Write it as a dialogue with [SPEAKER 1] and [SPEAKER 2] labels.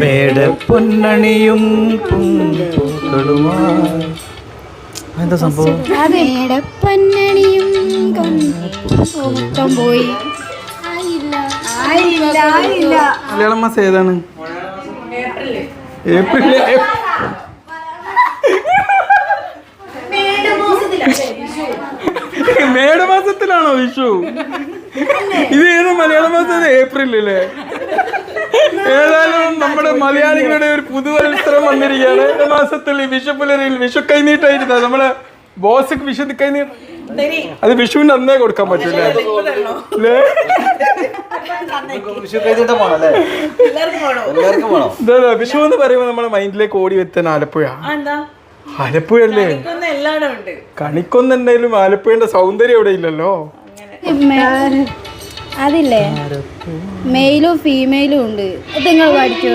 [SPEAKER 1] മേടപ്പൊന്നണിയും എന്താ സംഭവം?
[SPEAKER 2] മേടപ്പൊന്നണിയും പോയി.
[SPEAKER 1] മലയാളം മാസം ഏതാണ്? ഏപ്രിൽ. മേടമാസത്തിലാണോ വിഷു? ഇത് ഏത് മലയാള മാസം? ഏപ്രിലല്ലേ? ഏതായാലും നമ്മുടെ മലയാളികളുടെ ഒരു പുതുവത്സരം വന്നിരിക്കുകയാണ്. മാസത്തിൽ വിഷുപ്പുലരിയിൽ വിഷു കൈനീട്ടായിരുന്നു നമ്മളെ ബോസ്. വിഷു കൈനീട്ട് അത് വിഷുവിന് അന്നേ കൊടുക്കാൻ പറ്റൂലേ? വിഷു എന്ന് പറയുമ്പോ നമ്മുടെ മൈൻഡിലേക്ക് ഓടി വെത്താൻ ആലപ്പുഴ. ആലപ്പുഴ അല്ലേ? കണിക്കൊന്നുണ്ടെങ്കിലും ആലപ്പുഴന്റെ സൗന്ദര്യം ഇവിടെ ഇല്ലല്ലോ.
[SPEAKER 2] അതില്ലേ മെയിലും ഫീമെയിലും ഉണ്ട്. നിങ്ങൾ പഠിച്ചു